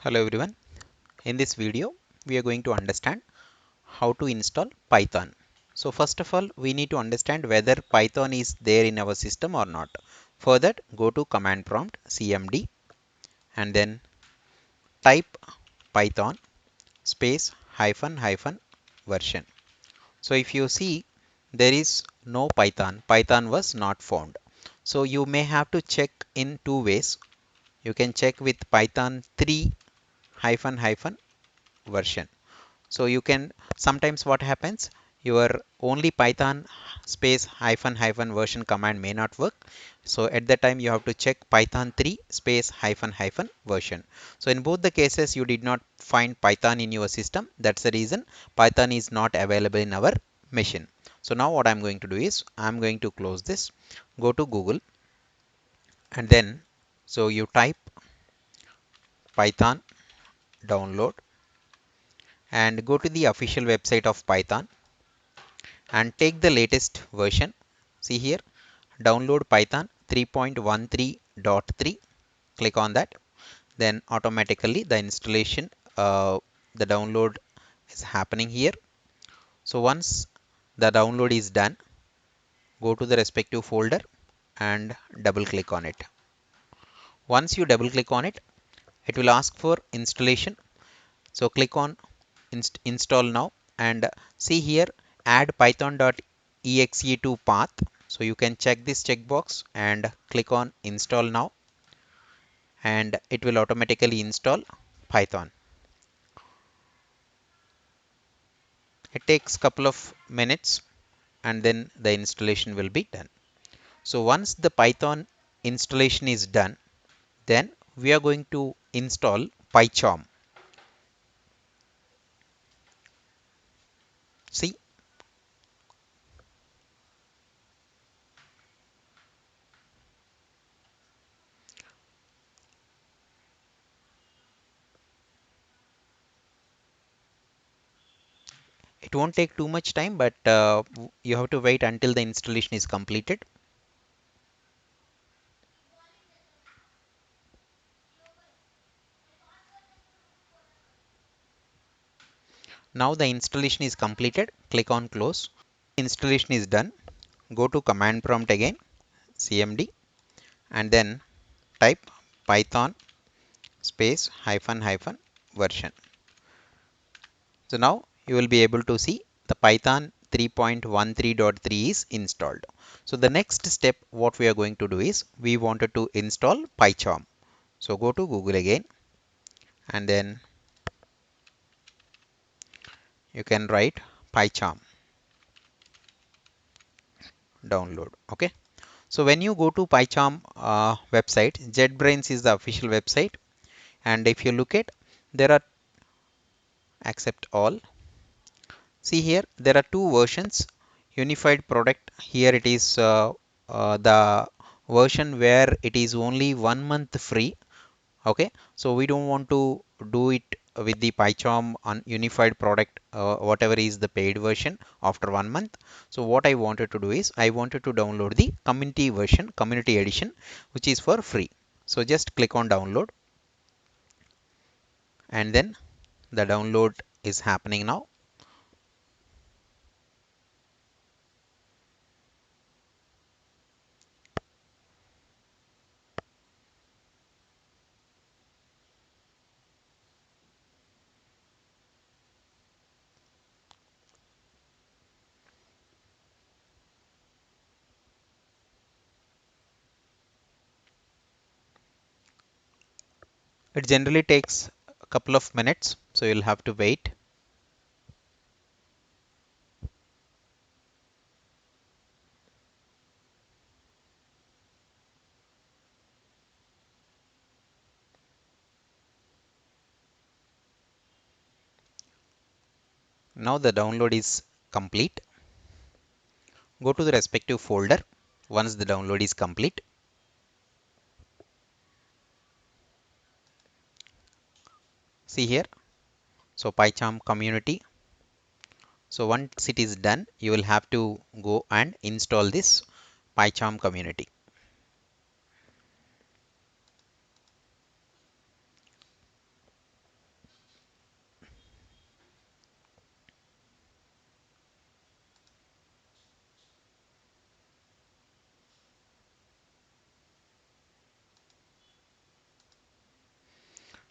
Hello everyone. In this video, we are going to understand how to install Python. So first of all, we need to understand whether Python is there in our system or not. For that, go to command prompt cmd and then type Python space hyphen hyphen version. So if you see, there is no Python. Python was not found. So you may have to check in two ways. You can check with Python 3 hyphen hyphen version. So you can sometimes what happens, your only Python space hyphen hyphen version command may not work. So at that time you have to check Python 3 space hyphen hyphen version. So in both the cases you did not find Python in your system. That's the reason Python is not available in our machine. So now what I'm going to do is I'm going to close this, go to Google and then so you type Python download and go to the official website of Python and take the latest version. See here, download Python 3.13.3. Click on that. Then automatically the installation, the download is happening here. So once the download is done, go to the respective folder and double click on it. Once you double click on it, it will ask for installation. So click on install now and see here add python.exe to path. So you can check this checkbox and click on install now and it will automatically install Python. It takes couple of minutes and then the installation will be done. So once the Python installation is done, then we are going to install PyCharm. See, it won't take too much time, but you have to wait until the installation is completed. Now the installation is completed. Click on close. Installation is done. Go to command prompt again, cmd, and then type Python space hyphen hyphen version. So now you will be able to see the Python 3.13.3 is installed. So the next step what we are going to do is we wanted to install PyCharm. So go to Google again and then you can write PyCharm download. Okay. So when you go to PyCharm website, JetBrains is the official website, and if you look at, there are accept all. See here, there are two versions. Unified product. Here it is the version where it is only 1 month free. Okay, so we don't want to do it with the PyCharm on unified product, whatever is the paid version after 1 month. So what I wanted to do is I wanted to download the community version, community edition, which is for free. So just click on download and then the download is happening now. It generally takes a couple of minutes, so you'll have to wait. Now the download is complete. Go to the respective folder once the download is complete. See here, so PyCharm community. So once it is done, you will have to go and install this PyCharm community.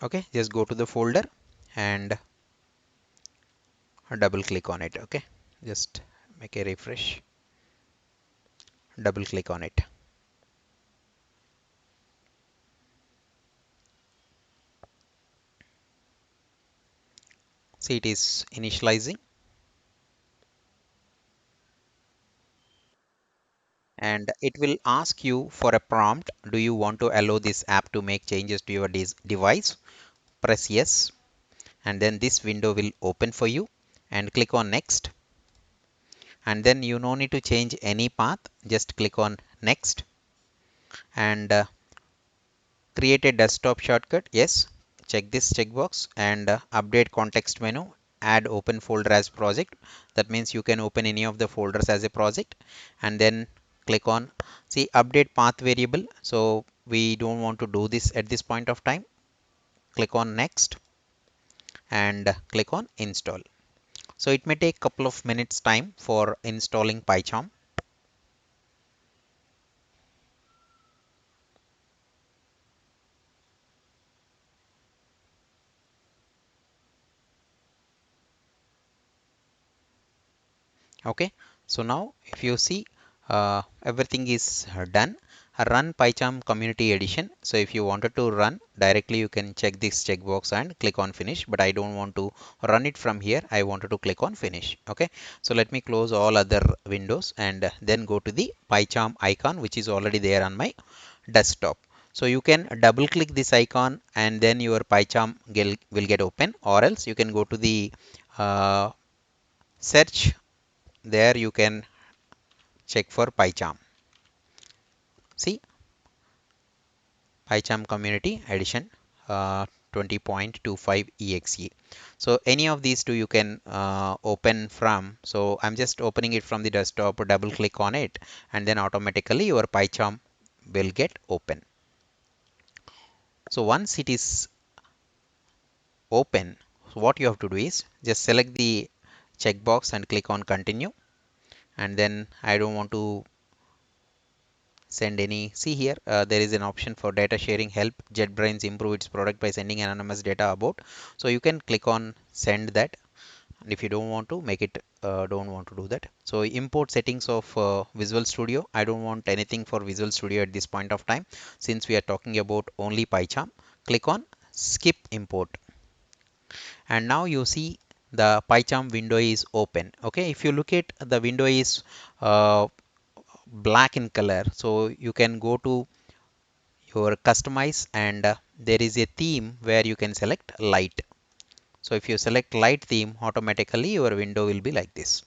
Okay, just go to the folder and double click on it. Okay, just make a refresh, double click on it. See, it is initializing, and it will ask you for a prompt. Do you want to allow this app to make changes to your device? Press yes, and then this window will open for you, and click on next, and then you no need to change any path, just click on next, and create a desktop shortcut. Yes, check this checkbox, and update context menu, add open folder as project. That means you can open any of the folders as a project, and then click on, see, update path variable. So we don't want to do this at this point of time. Click on next, and click on install. So it may take couple of minutes time for installing PyCharm. Okay, so now if you see, everything is done. Run PyCharm Community Edition. So if you wanted to run directly, you can check this checkbox and click on finish, but I don't want to run it from here. I wanted to click on finish. Okay, so let me close all other windows, and then go to the PyCharm icon, which is already there on my desktop. So you can double click this icon, and then your PyCharm will get open, or else you can go to the search. There you can check for PyCharm. See, PyCharm Community Edition 20.25 exe. So any of these two you can open from. So I'm just opening it from the desktop, double click on it, and then automatically your PyCharm will get open. So once it is open, what you have to do is just select the checkbox and click on continue. And then I don't want to send any, see here, there is an option for data sharing, help JetBrains improve its product by sending anonymous data about. So you can click on send that, and if you don't want to make it, don't want to do that. So import settings of Visual Studio, I don't want anything for Visual Studio at this point of time, since we are talking about only PyCharm. Click on skip import, and now you see the PyCharm window is open. Okay, if you look at the window is uh, black in color, so you can go to your customize, and there is a theme where you can select light. So if you select light theme, automatically your window will be like this.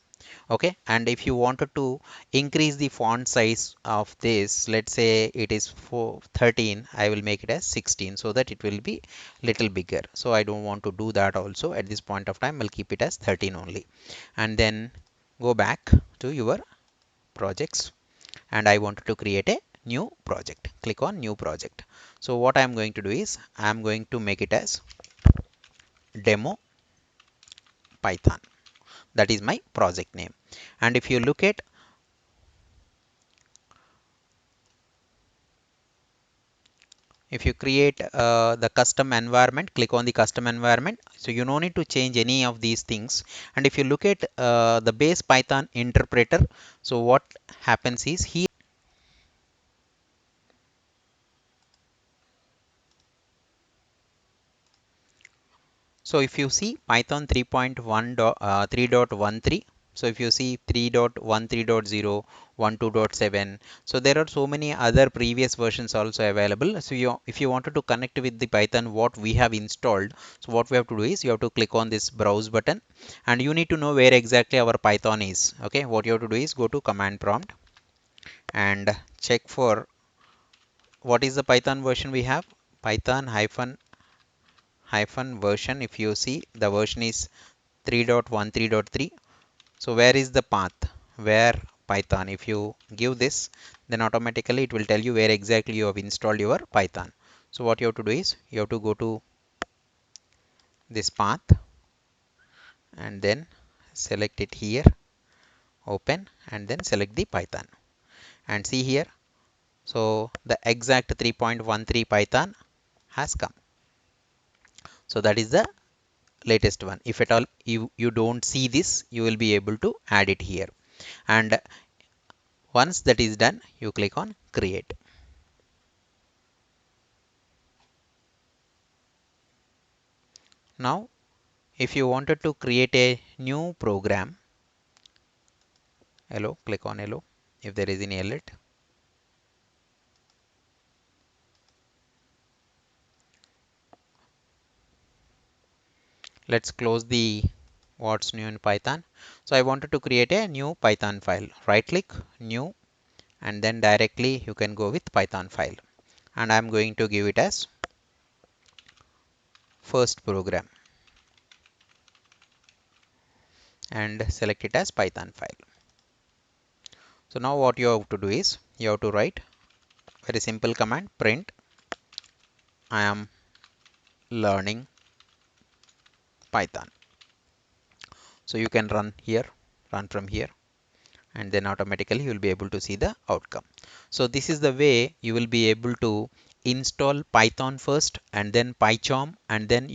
Okay, and if you wanted to increase the font size of this, let's say it is for 13, I will make it as 16, so that it will be little bigger. So I don't want to do that also at this point of time. I'll keep it as 13 only, and then go back to your projects, and I wanted to create a new project. Click on new project. So what I'm going to do is I'm going to make it as demo Python. That is my project name. And if you look at, if you create the custom environment, click on the custom environment. So you no need to change any of these things. And if you look at the base Python interpreter, so what happens is here. So if you see Python 3.13, so if you see 3.13.0, 12.7, so there are so many other previous versions also available. So if you wanted to connect with the Python what we have installed, so what we have to do is you have to click on this browse button, and you need to know where exactly our Python is. Okay, what you have to do is go to command prompt and check for what is the Python version we have. Python hyphen version, if you see the version is 3.13.3. So where is the path? Where Python? If you give this, then automatically it will tell you where exactly you have installed your Python. So what you have to do is you have to go to this path, and then select it here, open, and then select the Python, and see here. So the exact 3.13 Python has come. So that is the latest one. If at all you don't see this, you will be able to add it here. And once that is done, you click on create. Now, if you wanted to create a new program, hello, click on hello if there is any alert. Let's close the what's new in Python. So I wanted to create a new Python file. Right click, new, and then directly you can go with Python file. And I'm going to give it as first program and select it as Python file. So now what you have to do is you have to write very simple command print I am learning Python. So you can run from here, and then automatically you will be able to see the outcome. So this is the way you will be able to install Python first and then PyCharm and then